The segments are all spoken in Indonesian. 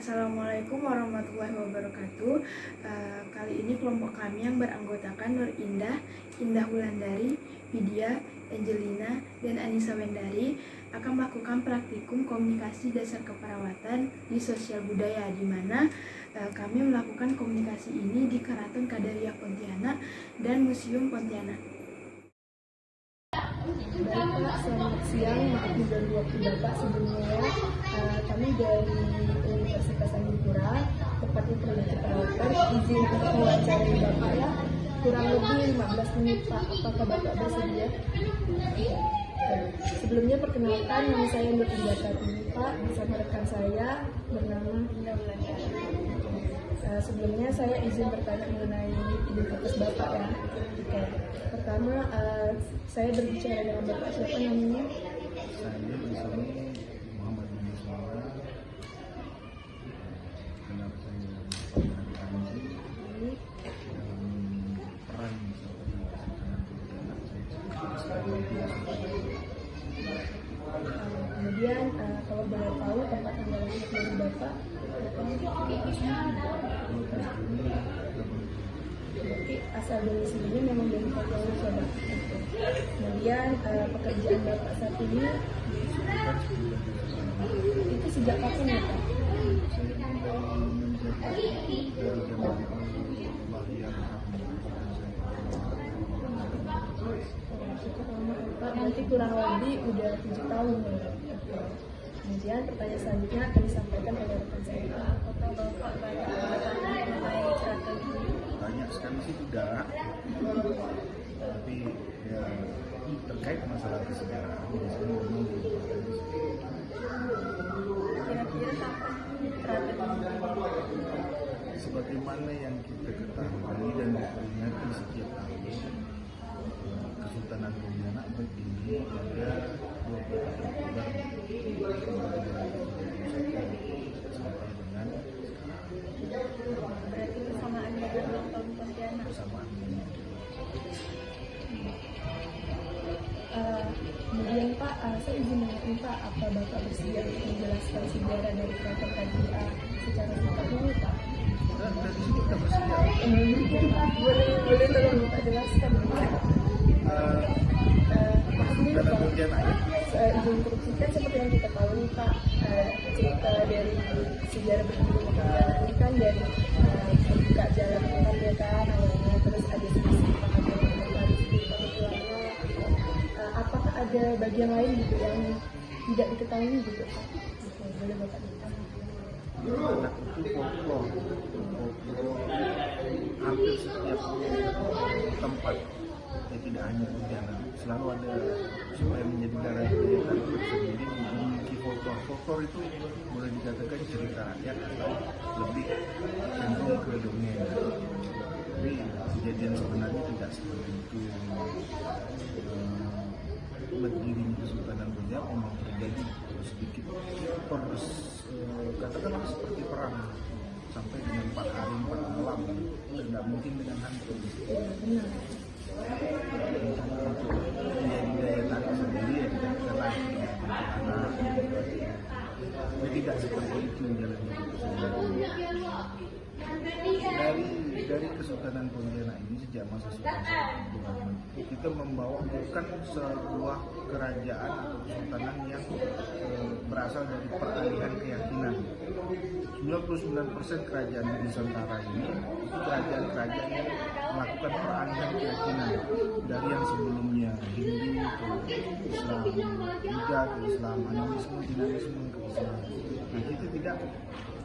Assalamualaikum warahmatullahi wabarakatuh. Kali ini kelompok kami yang beranggotakan Nur Indah, Indah Wulandari, Widya, Angelina, dan Anissa Wendari akan melakukan praktikum komunikasi dasar keperawatan di sosial budaya, di mana kami melakukan komunikasi ini di Keraton Qadariyah Pontianak dan Museum Pontianak. Baik, selamat siang, maaf mengganggu waktu Bapak. Sebelumnya kami dari Universitas Anggipura, tepatnya Prodi Keperawatan, izin untuk mewawancarai Bapak ya, kurang lebih 15 menit Pak. Apakah Bapak bersedia? Sebelumnya perkenalkan, nama saya Nur Indah Pak, bersama rekan saya bernama Indah Wulandari. Sebelumnya saya izin bertanya mengenai identitas Bapak ya. Oke. Pertama, saya berbicara dengan Bapak, siapa namanya? Saya di sini Muhammad bin Ismail. Kenapa saya Anji? Peran sebagai Kemudian kalau boleh tahu tempat tinggal dari Bapak? Berarti asal domisilinya memang dari Papua Bapak. Kemudian pekerjaan Bapak saat ini itu sejak kapan ya Pak? Cukup lama Pak, berarti kurang lebih udah 7 tahun ya. Kemudian pertanyaan selanjutnya akan disampaikan oleh rekan saya. Apakah Bapak banyak pengetahuan mengenai keraton ini? Banyak sekali sih tidak, tapi ya terkait masalah kesejarahan biasanya memang Kira-kira kapan keraton ini? sebagaimana yang kita ketahui dan diperingati setiap tahun, Kesultanan Pontianak berdiri pada 24 Oktober 1921 sampai dengan Berarti bersamaan dengan ulang tahun Pontianak. bersamaan dengan Kemudian Pak, saya izin menanyakan Pak, apa Bapak bersedia untuk menjelaskan sejarah dari Keraton Qadariyah secara singkat dulu Pak? dari sini kita bersedia. Boleh tolong Bapak jelaskan Pak? Kesultanan Pontianak ya. Izin interupsikan, seperti yang kita tahu nih Pak, cerita dari sejarah berdirinya Pontianak ini kan dari buka jalan kan ya kan awalnya, terus ada sisi apakah ada bagian lain gitu yang tidak diketahui gitu Pak? Oke, boleh Bapak ceritakan. Anak itu folklore hampir setiap tempat, ya tidak hanya Pontianak, selalu ada supaya menjadi darah budaya tersendiri memiliki folklore itu boleh dikatakan cerita rakyat atau lebih cenderung ke dongeng, tapi kejadian sebenarnya tidak seperti itu. Berdirinya Kesultanan Pontianak memang terjadi sedikit katakanlah seperti perang sampai dengan 4 hari 4 malam, dan tidak mungkin dengan hantu. Benar. Untuk menjadi daya tarik sendiri ya tidak bisa lagi anak. Tapi tidak seperti itu jalan hidup dari Kesultanan Pontianak ini sejak masa Sultan Syarif kita membawa bukan sebuah kerajaan atau kesultanan yang berasal dari peralihan keyakinan. 99% kerajaan di Nusantara ini itu kerajaan-kerajaan yang melakukan peralihan keyakinan dari yang sebelumnya Hindu ke Islam, Buddha ke Islam, animisme, dinamisme ke Islam. Nah, kita tidak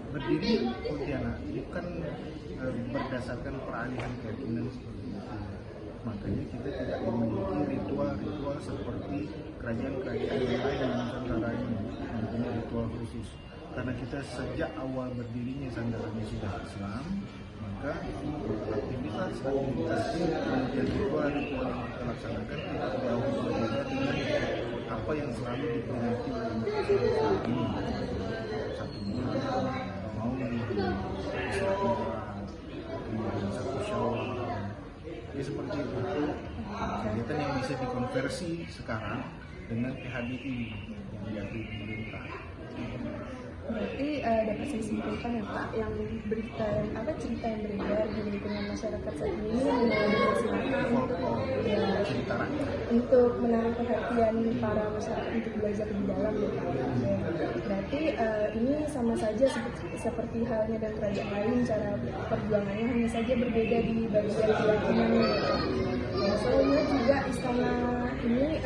berdiri Pontianak bukan berdasarkan peralihan keyakinan seperti itu. Makanya kita tidak memiliki ritual-ritual seperti kerajaan-kerajaan yang lain di Nusantara ini yang punya ritual khusus. Karena kita sejak awal berdirinya sandarannya sudah Islam, maka aktivitas kemudian ritual yang kita laksanakan tidak jauh berbeda dengan apa yang selalu diperingati oleh umat Islam ini. Satunya mau kemudian satu Syawal, ya seperti itu. Kegiatan yang bisa dikonversi sekarang dengan PHBI yang diakui pemerintah. Berarti dapat saya simpulkan ya Pak, yang cerita yang beredar di lingkungan masyarakat saat ini dipersilakan untuk menarik perhatian para masyarakat untuk belajar lebih dalam ya Pak. Berarti ini sama saja seperti halnya dan kerajaan lain, cara perjuangannya hanya saja berbeda di bagian keyakinannya ya Pak. Saya lihat juga istana ini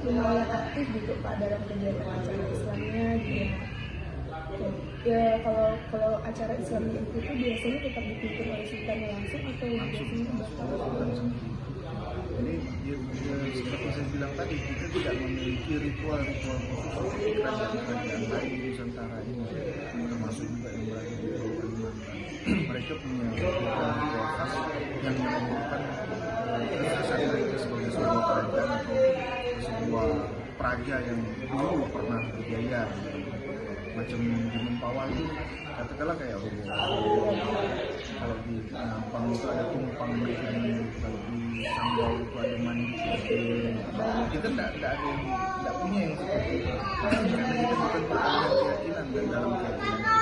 lumayan aktif gitu Pak dalam kegiatan acara Islamnya gitu. Ya kalau acara Islamnya itu biasanya tetap dipimpin oleh sultannya langsung atau biasanya bapak? Jadi seperti saya bilang tadi, kita tidak memiliki ritual-ritual khusus seperti kerajaan-kerajaan lain di Nusantara ini, termasuk juga yang berada di Pulau Kalimantan. Mereka punya ritual-ritual khas yang menunjukkan kesuksesan mereka sebagai sebuah kerajaan atau sebuah praja yang dulu pernah berjaya. Macam di Mempawah itu katakanlah kayak kalau di Nampang itu ada tumpang begini, kalau di Sanggau itu ada mandi. Kita tidak punya yang seperti itu karena kita bukan beragam keyakinan, dan dalam keyakinan kita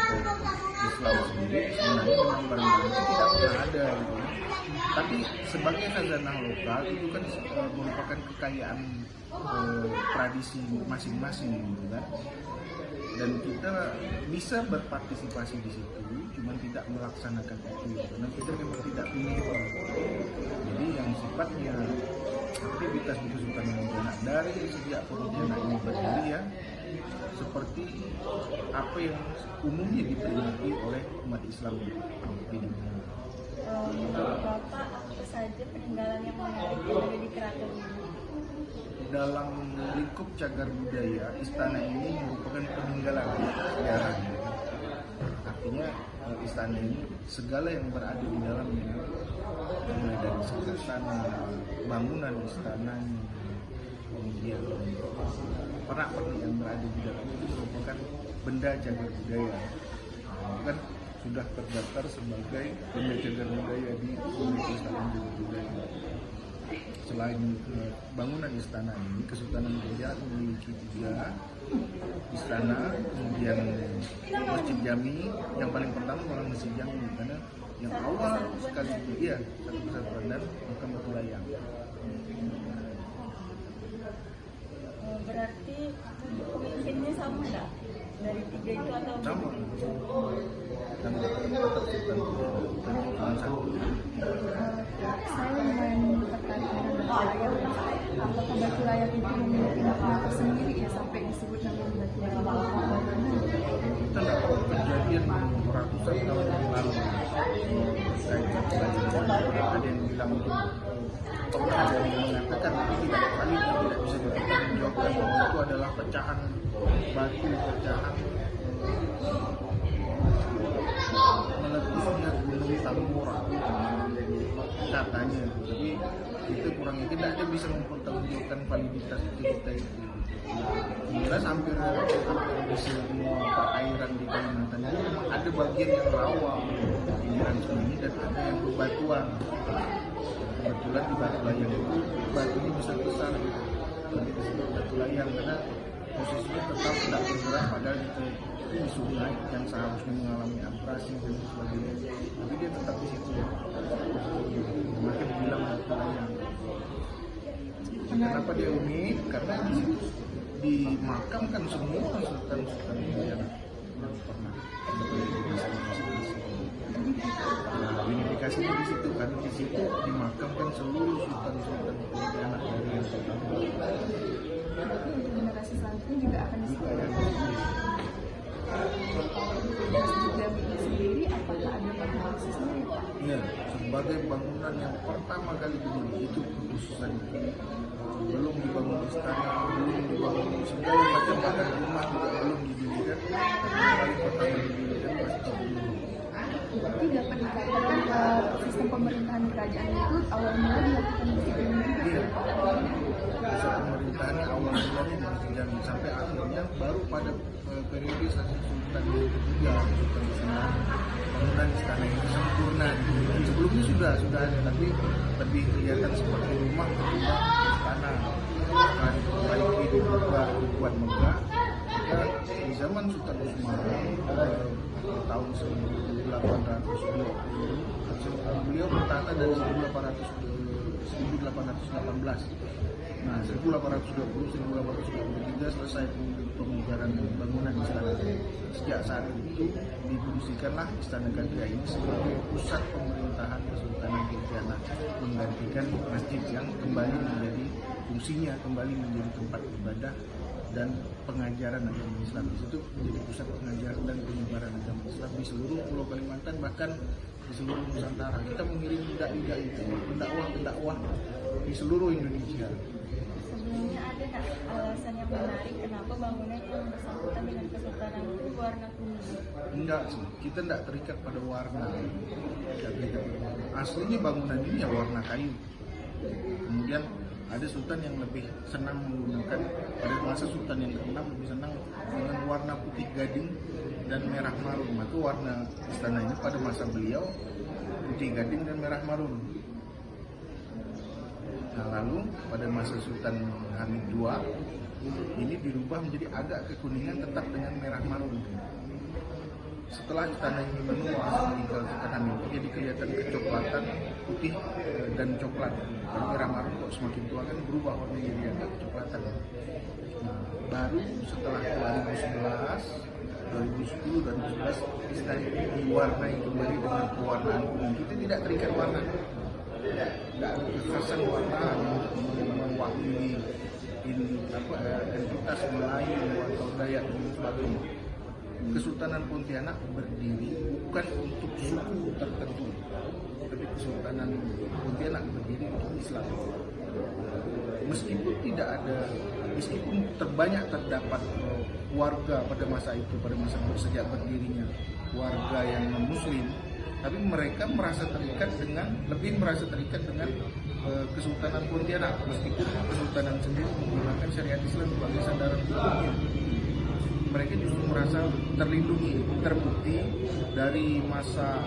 Islam sendiri sebenarnya memang barang-barang itu tidak pernah ada gitu. Tapi sebagai khazanah lokal itu kan merupakan kekayaan tradisi masing-masing gitu kan. Dan kita bisa berpartisipasi di situ, cuma tidak melaksanakan itu karena kita memang tidak punya itu. Jadi yang sifatnya aktivitas di Kesultanan Pontianak dari sejak Pontianak ini berdiri ya, seperti apa yang umumnya diperingati oleh umat Islam di dunia. Menurut Bapak, apa saja peninggalan yang menarik yang ada di keraton ini? Dalam lingkup cagar budaya, istana ini merupakan peninggalan sejarah. Artinya istana ini segala yang berada di dalamnya, mulai dari sederhana bangunan istananya, kemudian pernak-pernik yang berada di dalamnya itu merupakan benda cagar budaya. Kan sudah terdaftar sebagai benda cagar budaya di Istana Cagar Budaya. Selain bangunan istana ini, Kesultanan Pontianak memiliki 3 istana, kemudian Masjid Jami. Yang paling pertama adalah Masjid Jami, karena yang awal sekali dia satu kesatuan, dan Makam Batu Layang. Berarti pemimpinnya sama nggak dari 3 itu atau sama? Sama, tetap Sultan satu. Saya lumayan tertarik dengan Batu Layang. Apakah Batu Layang itu memiliki makna tersendiri ya sampai disebut nama Batu Layang? Kita tidak tahu kejadian ratusan tahun yang lalu. Ada yang bilang pernah ada yang mengatakan, tapi tidak valid, tidak bisa dipertanggungjawabkan bahwa itu adalah pecahan batu, pecahan meletusnya gunung Tambora katanya. Jadi itu kurangnya tidak ada bisa mempertanggungjawabkan validitas cerita itu. Jelas hampir di semua perairan di Kalimantan itu memang ada bagian yang rawa pinggiran sungai dan ada yang berbatuan. Kebetulan di Batu Layang itu batunya besar gitu. Jadi disebut Batu Layang karena posisinya tetap tidak bergerak, padahal itu di sungai yang seharusnya mengalami abrasi dan sebagainya, tapi dia tetap di situ. Makanya dibilang Batu Layang. Kenapa dia unik? Karena di situ dimakamkan semua sultan-sultan yang pernah. Nah, unifikasinya di situ, karena di situ dimakamkan seluruh sultan-sultan Pontianak dari yang pertama. Generasi selanjutnya juga akan disebutkan. Masjid Jami ini sendiri apakah ada makna khususnya ya Pak? Iya, sebagai bangunan yang pertama kali diberi itu kekhususan itu. Belum dibangun istana, belum dibangun segala macam, bahkan rumah juga belum didirikan. Tapi yang paling pertama didirikan Masjid Jami. Berarti dapat dikatakan sistem pemerintahan kerajaan itu awal mula dilakukan di Masjid Jami juga. Iya, masa pemerintahannya awal mulanya di Masjid Jami sampai akhirnya baru pada periode Sasi Sultan yang ketiga, Sultan Sinan, bangunan istana itu sempurna. Sebelumnya sudah ada, tapi lebih kelihatan seperti rumah ketimbang istana. Setelah diperbaiki, dibuat megah, maka bisa zaman Sultan Usman tahun 1820 beliau bertata dari 1818. Nah, 1820-1823 selesai pemugaran bangunan istana. Sejak saat itu difungsikanlah Istana Gajah ini sebagai pusat pemerintahan Kesultanan Pontianak, menggantikan masjid yang kembali menjadi fungsinya, kembali menjadi tempat ibadah dan pengajaran agama Islam. Di situ menjadi pusat pengajaran dan penyebaran agama Islam di seluruh Pulau Kalimantan, bahkan di seluruh Nusantara. Kita mengirim dai-dai itu, pendakwah di seluruh Indonesia. Sebelumnya ada nggak alasan yang menarik kenapa bangunan yang bersangkutan dengan kesultanan itu warna kuning? Enggak sih, kita enggak terikat pada warna. Aslinya bangunan ini ya warna kayu. Kemudian ada sultan yang lebih senang menggunakan, pada masa sultan yang ke-6 lebih senang dengan warna putih gading dan merah marun. Maka warna istana ini pada masa beliau putih gading dan merah marun. Nah, lalu pada masa Sultan Hamid II ini dirubah menjadi agak kekuningan tetap dengan merah marun. Setelah istana ini menua, tinggal Sultan Hamid II, jadi kelihatan kecoklatan, putih dan coklat. Dan merah marun kok semakin tua kan berubah warnanya jadi agak kecoklatan. Nah, baru setelah 2010 dan 2011 istana ini diwarnai kembali dengan pewarnaan kuning. Kita tidak terikat warna. Tidak ada kekerasan warna yang mewakili entitas Melayu atau Dayak dan sebagainya. Kesultanan Pontianak berdiri bukan untuk suku tertentu, tapi Kesultanan Pontianak berdiri untuk Islam. Meskipun terdapat warga pada masa itu, pada masa sejak berdirinya warga yang non-Muslim, tapi mereka lebih merasa terikat dengan Kesultanan Pontianak, meskipun Kesultanan sendiri menggunakan syariat Islam sebagai sandaran hukumnya. Mereka justru merasa terlindungi, terbukti dari masa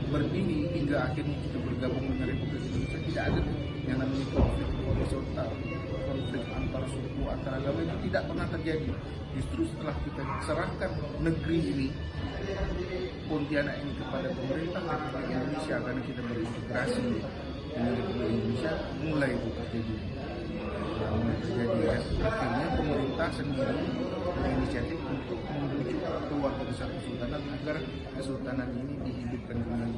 berdiri hingga akhirnya kita bergabung dengan Republik Indonesia. Tidak ada yang namanya konflik horizontal, konflik antar suku, antar agama, itu tidak pernah terjadi. Justru setelah kita serahkan negeri ini, Pontianak ini kepada pemerintah Republik Indonesia, karena kita berintegrasi dengan Republik Indonesia, mulai itu terjadi. Akhirnya pemerintah sendiri berinisiatif untuk membujuk keluarga besar kesultanan agar kesultanan ini dihidupkan kembali.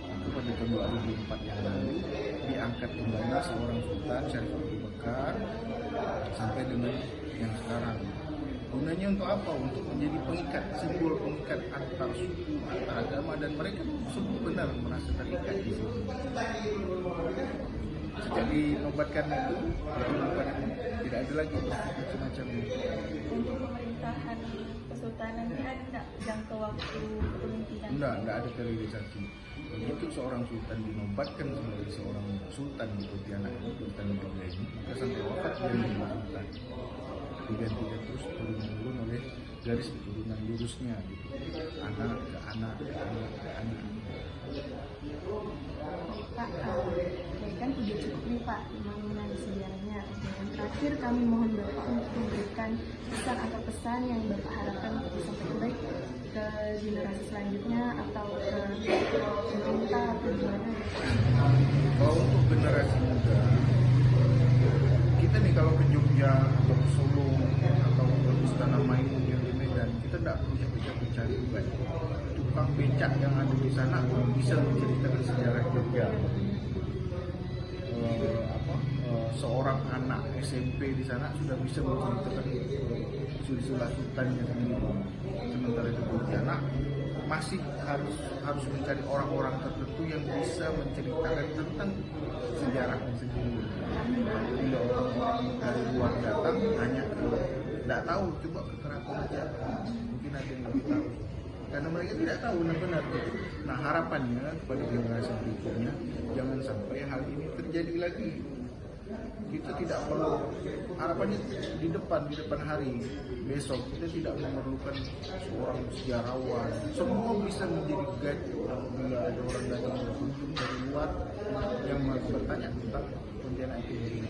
Itu pada tahun 2004 yang lalu diangkat kembali seorang sultan, Syarif Abu Bakar, sampai dengan yang sekarang. Gunanya untuk apa? Untuk menjadi pengikat, simbol pengikat antar suku, antar agama, dan mereka sungguh benar merasa terikat di sini. Sejak dinobatkan itu, tidak ada lagi macam-macam. Untuk pemerintahan kesultanan ini ada nggak jangka waktu kepemimpinan? Enggak ada periodisasi. Begitu seorang sultan dinobatkan sebagai seorang sultan di Pontianak ini, Sultan Gajah ini, maka sampai wafat dia menjadi sultan. Digantikan terus turun-menurun oleh garis keturunan lurusnya, gitu. Anak ke anak ke anak ke anak. Pak, kan sudah cukup nih Pak mengenai sejarahnya. Yang terakhir kami mohon Bapak untuk memberikan pesan atau pesan yang Bapak harapkan untuk disampaikan baik ke generasi selanjutnya atau ke pemerintah atau gimana? Kalau untuk generasi muda, kita nih kalau ke Jogja atau ke Solo atau ke Istana Maimun yang di Medan, kita tidak perlu capek-capek mencari bukan. Tukang becak yang ada di sana bisa menceritakan sejarah Jogja. Seorang anak SMP di sana sudah bisa menceritakan silsilah sultannya sendiri. Sementara di Pontianak masih harus mencari orang-orang tertentu yang bisa menceritakan tentang sejarahnya sendiri. Bila orang dari luar datang hanya tidak tahu, coba ke keraton aja, mungkin ada yang lebih tahu. Karena mereka tidak tahu benar-benar. Nah, harapannya kepada generasi berikutnya jangan sampai hal ini terjadi lagi. kita tidak perlu, harapannya di depan hari besok kita tidak memerlukan seorang sejarawan, semua bisa menjadi guide apabila ada orang datang berkunjung dari luar yang bertanya tentang Pontianak itu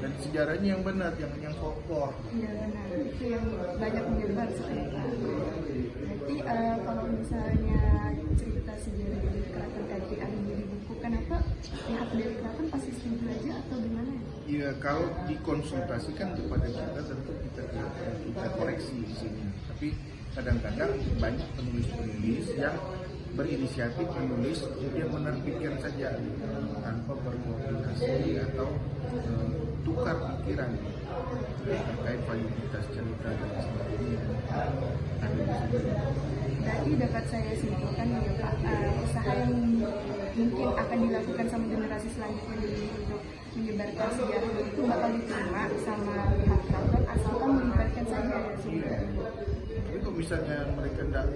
dan sejarahnya yang benar, yang folklore. Iya benar, itu yang banyak menyebar sekarang. Berarti kalau misalnya cerita sejarah dari Keraton KGA yang jadi buku, kenapa pihak dari keraton pasti setuju aja atau gimana ya? Iya, kalau dikonsultasikan kepada kita tentu kita koreksi di sini. Tapi kadang-kadang banyak penulis-penulis yang berinisiatif menulis kemudian menerbitkan saja tanpa berkoordinasi atau tukar pikiran terkait validitas cerita dan sebagainya. Ada di situ. Tadi dapat saya simpulkan ya Pak, usaha yang mungkin akan dilakukan sama generasi selanjutnya ini untuk menyebarkan sejarah itu bakal diterima sama pihak keraton asalkan melibatkan saja ya sumber. Tapi kalau misalnya mereka tidak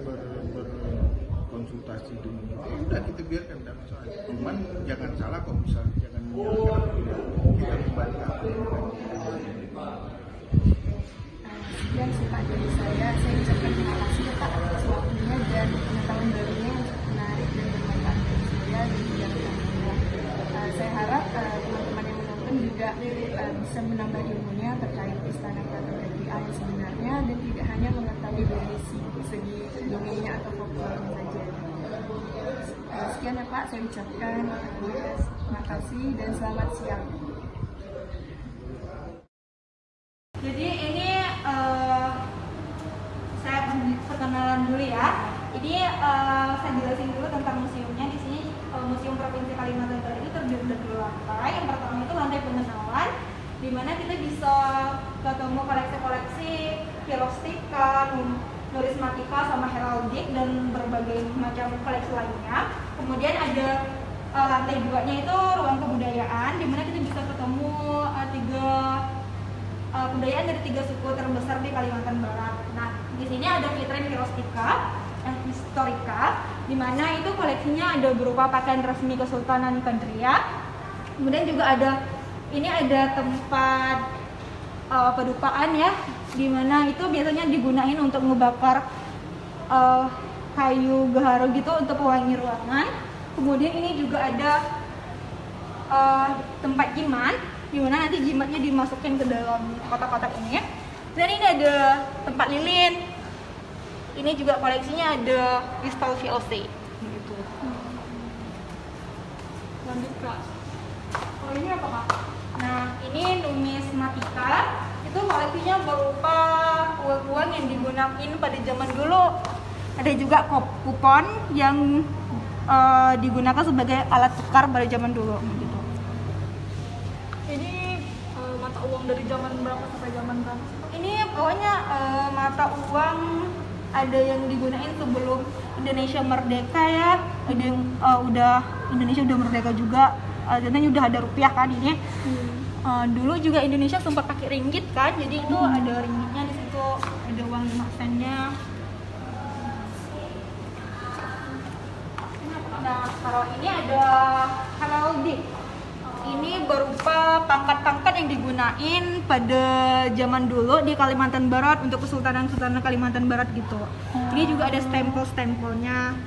berkonsultasi dengan kita, ya udah kita biarkan, tidak masalah. Cuman jangan salah kalau misalnya jangan menyalahkan kita membantah. Sekian sih Pak dari saya ucapkan terima kasih ya Pak atas waktunya dan pengetahuan barunya yang menarik dan bermanfaat bagi saya dan juga rekan-rekan. Saya harap teman-teman yang menonton juga bisa menambah ilmunya terkait istana Keraton KGA yang sebenarnya dan tidak hanya mengetahui dari segi dongengnya atau folklore saja. Sekian ya Pak, saya ucapkan terima kasih dan selamat siang. Jadi ini saya perkenalan dulu ya. Ini saya jelasin dulu tentang museumnya. Di sini Museum Provinsi Kalimantan Barat itu terdiri dari 2 lantai. Yang pertama itu lantai pengenalan, di mana kita bisa ketemu koleksi-koleksi pirostika, numismatika, sama heraldik dan berbagai macam koleksi lainnya. Kemudian ada lantai 2-nya itu ruang kebudayaan, di mana kita bisa ketemu kebudayaan dari 3 suku terbesar di Kalimantan Barat. Nah, di sini ada Vitrin Pirostika dan Historika, di mana itu koleksinya ada berupa pakaian resmi Kesultanan Kandria. Kemudian juga ada tempat pedupaan ya, di mana itu biasanya digunain untuk ngebakar kayu gaharo gitu untuk pewangi ruangan. Kemudian ini juga ada tempat jimat, di mana nanti jimatnya dimasukin ke dalam kotak-kotak ini. Dan ini ada tempat lilin. Ini juga koleksinya ada kristal VOC gitu. Lanjut Kak. Oh ini apa Kak? Nah ini numismatika. Itu koleksinya berupa uang-uang yang digunakan pada zaman dulu. Ada juga kupon yang digunakan sebagai alat tukar pada zaman dulu gitu. Ini mata uang dari zaman berapa sampai zaman berapa? Ini pokoknya mata uang ada yang digunain sebelum Indonesia merdeka ya, ada yang Indonesia udah merdeka juga, katanya udah ada rupiah kan ini. Dulu juga Indonesia sempat pakai ringgit kan, jadi itu ada ringgitnya di situ, ada uang 5 sennya. Nah kalau ini ada heraldik. Ini berupa pangkat-pangkat yang digunain pada zaman dulu di Kalimantan Barat untuk Kesultanan Kalimantan Barat gitu. Ini juga ada stempel-stempelnya.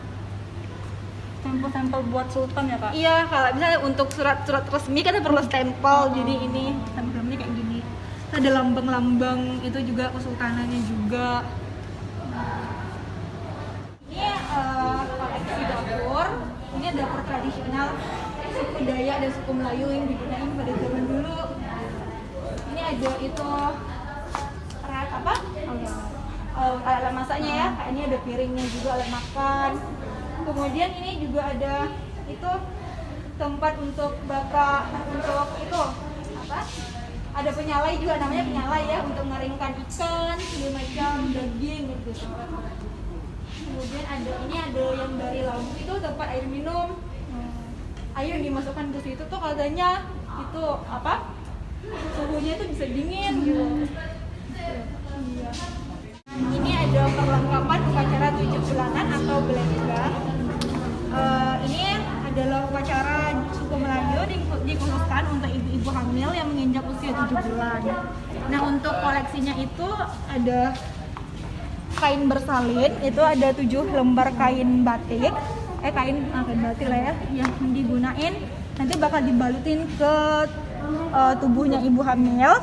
Stempel-stempel buat sultan ya Kak? Iya, kalau misalnya untuk surat-surat resmi kan perlu stempel. Jadi ini stempelnya kayak gini. Ada lambang-lambang itu juga kesultanannya juga. Ini koleksi dapur. Ini dapur tradisional suku Dayak dan suku Melayu yang digunakan pada zaman dulu. Ini ada itu alat masaknya ya. Kayak ini ada piringnya juga, alat makan. Kemudian ini juga ada itu tempat untuk bakar, untuk itu ada penyalai juga, namanya penyalai ya, untuk ngeringkan ikan, segala macam daging gitu. Kemudian ada yang dari lampu itu tempat air minum. Air yang dimasukkan ke situ tuh katanya itu suhunya itu bisa dingin gitu. Iya. Ini ada perlengkapan upacara 7 bulanan atau belenggak. Ini ada adalah upacara suku Melayu dikhususkan untuk ibu-ibu hamil yang menginjak usia 7 bulan. Nah, untuk koleksinya itu ada kain bersalin, itu ada 7 lembar kain batik, kain batik lah ya, yang digunain nanti bakal dibalutin ke tubuhnya ibu hamil.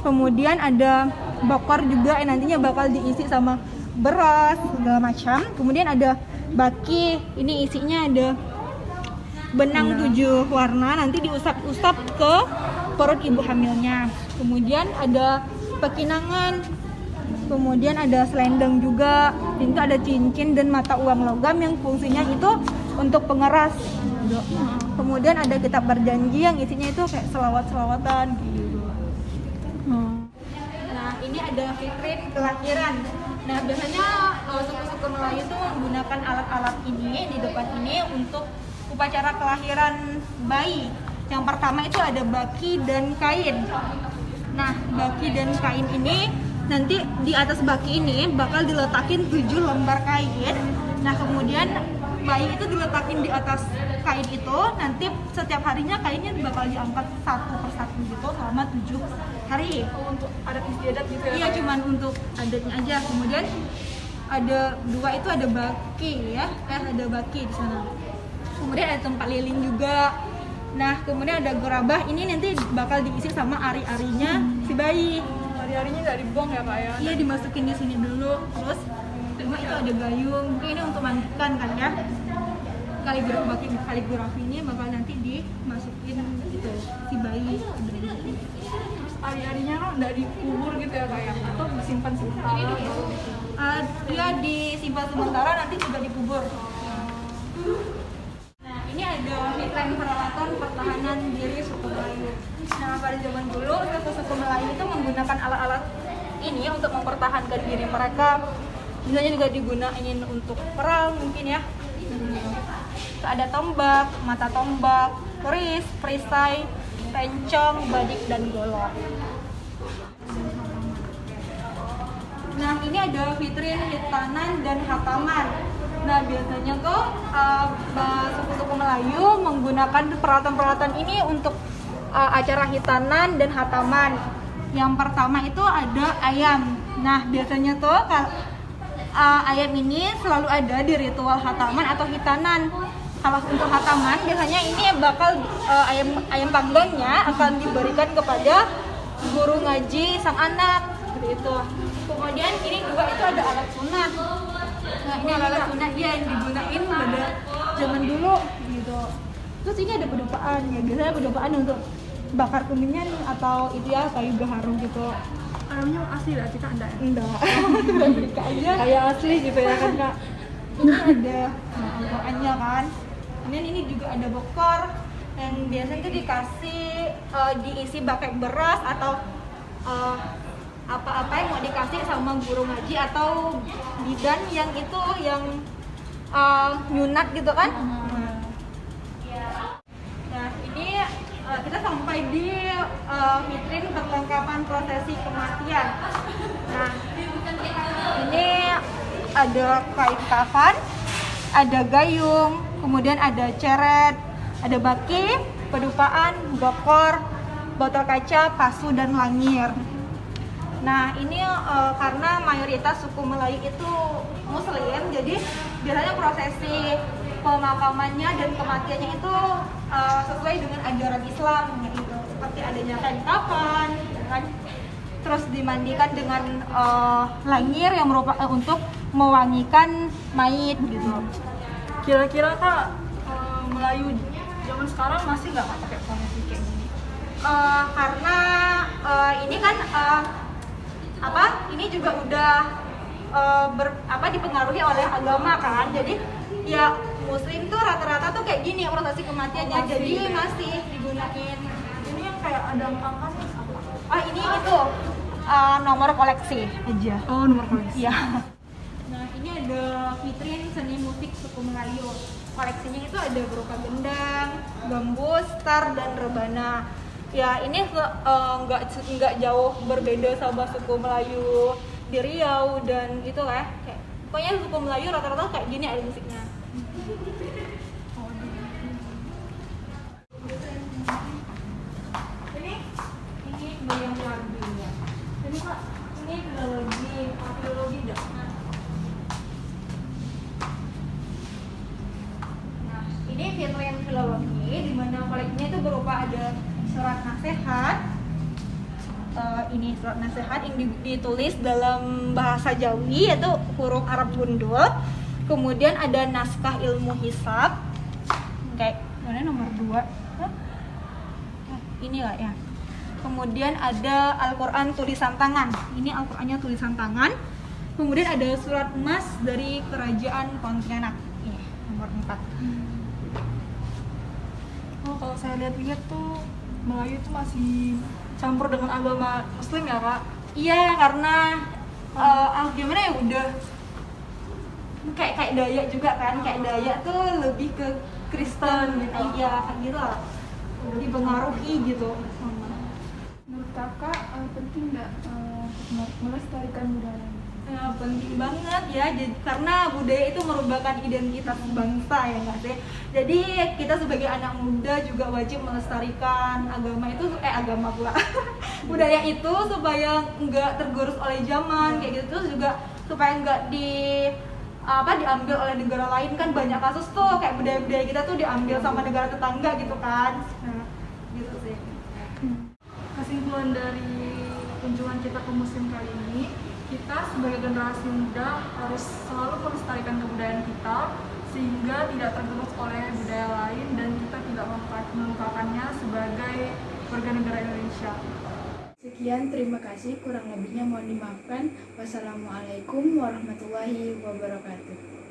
Kemudian ada bokor juga yang nantinya bakal diisi sama beras segala macam. Kemudian ada baki, ini isinya ada benang 7 warna, nanti diusap-usap ke perut ibu hamilnya. Kemudian ada pekinangan, kemudian ada selendang juga, itu ada cincin dan mata uang logam yang fungsinya itu untuk pengeras. Kemudian ada kitab berjanji yang isinya itu kayak selawat-selawatan gitu. Nah, ini ada vitrin kelahiran. Nah, biasanya suku-suku Melayu itu menggunakan alat-alat ini di depan ini untuk upacara kelahiran bayi. Yang pertama itu ada baki dan kain. Nah, baki dan kain ini nanti di atas baki ini bakal diletakin 7 lembar kain. Nah, kemudian bayi itu diletakin di atas kain itu, nanti setiap harinya kainnya bakal diangkat satu persatu gitu selama 7 hari. Untuk adat istiadat gitu ya? Iya, cuman untuk adatnya aja. Kemudian ada 2 itu ada baki ya, ada baki di sana. Kemudian ada tempat lilin juga. Nah, kemudian ada gerabah, ini nanti bakal diisi sama ari-arinya si bayi. Hari-harinya nggak dibuang ya Kak ya? Iya, dimasukin di sini dulu. Terus cuma itu ada gayung, mungkin ini untuk mandikan kan ya. Kaligrafi ini bakal nanti dimasukin gitu si bayi. Terus hari-harinya kan nggak dikubur gitu ya Kak ya? Atau disimpan sementara? Dia disimpan sementara, nanti juga dikubur. Nah, ini ada vitrin peralatan pertahanan diri suku Melayu. Nah, pada zaman dulu suku Melayu itu menggunakan alat-alat ini untuk mempertahankan diri mereka. Misalnya juga digunain untuk perang mungkin ya. Ada tombak, mata tombak, keris, perisai, pencong, badik, dan golok. Nah, ini ada vitrin hitanan dan hataman. Nah, biasanya tuh suku-suku Melayu menggunakan peralatan-peralatan ini untuk acara hitanan dan hataman. Yang pertama itu ada ayam. Nah, biasanya tuh ayam ini selalu ada di ritual hataman atau hitanan. Kalau untuk hataman biasanya ini bakal ayam panggangnya akan diberikan kepada guru ngaji sang anak seperti itu. Kemudian ini juga itu ada alat sunat. Nah, ini alat sunat yang digunain pada zaman dulu gitu. Terus ini ada pedupaan ya, biasanya pedupaan untuk bakar kuningan atau itu ya kayu gaharu gitu. Ayamnya asli lah, kita enggak ya? Enggak. Aja. Kayak asli gitu ya kan Kak? Ini ada Al-Qur'annya kan. Kemudian ini juga ada bokor yang biasanya itu dikasih diisi pakai beras atau apa-apa yang mau dikasih sama guru ngaji atau bidan yang itu yang nyunat gitu kan. Nah, ini kita sampai di vitrin perlengkapan prosesi kematian. Nah, ini ada kain kafan, ada gayung, kemudian ada ceret, ada baki, pedupaan, bokor, botol kaca, pasu, dan langir. Nah, ini karena mayoritas suku Melayu itu Muslim, jadi biasanya prosesi pemakamannya dan kematiannya itu sesuai dengan ajaran Islam, yaitu seperti adanya kain kafan, kan? Terus dimandikan dengan langir yang merupakan untuk mewangikan mayit gitu. Kira-kira Kak, Melayu zaman sekarang masih nggak pakai prosesi kayak gini? Karena ini kan ini juga udah dipengaruhi oleh agama kan, jadi ya Muslim tuh rata-rata tuh kayak gini prosesi kematiannya, jadi masih digunain. Ini yang kayak ada angka-angka apa? Ini itu nomor koleksi aja. Oh, nomor koleksi. Iya. Nah, ini ada vitrin seni musik suku Melayu. Koleksinya itu ada berupa gendang, gambus, tar, dan rebana. Ya, ini nggak jauh berbeda sama suku Melayu di Riau dan gitu lah. Pokoknya suku Melayu rata-rata kayak gini ada musiknya. Filologi, di mana koleksinya itu berupa ada surat nasihat. Ini surat nasihat yang ditulis dalam bahasa Jawi, yaitu huruf Arab gundul. Kemudian ada naskah ilmu hisab, kayak mana nomor 2, ini lah ya. Kemudian ada Al-Quran tulisan tangan, ini Al-Qurannya tulisan tangan. Kemudian ada surat emas dari Kerajaan Pontianak, ini nomor 4. Oh, kalau saya lihat-lihat tuh Melayu itu masih campur dengan agama Muslim ya, Kak? Iya, karena gimana ya, udah kayak Dayak juga kan, kayak Dayak tuh lebih ke Kristen gitu. Iya, kan gitu lah. Dipengaruhi gitu. Menurut Kakak penting nggak melestarikan budaya? Ya, penting banget ya, karena budaya itu merupakan identitas bangsa ya nggak sih. Jadi kita sebagai anak muda juga wajib melestarikan agama pula budaya itu supaya nggak tergerus oleh zaman kayak gitu. Terus juga supaya nggak diambil oleh negara lain, kan banyak kasus tuh kayak budaya-budaya kita tuh diambil sama negara tetangga gitu kan. Nah, gitu sih. Kesimpulan dari kunjungan kita ke museum kali ini, kita sebagai generasi muda harus selalu melestarikan kebudayaan kita sehingga tidak tergerus oleh budaya lain dan kita tidak melupakannya sebagai warga negara Indonesia. Sekian, terima kasih. Kurang lebihnya mohon dimaafkan. Wassalamualaikum warahmatullahi wabarakatuh.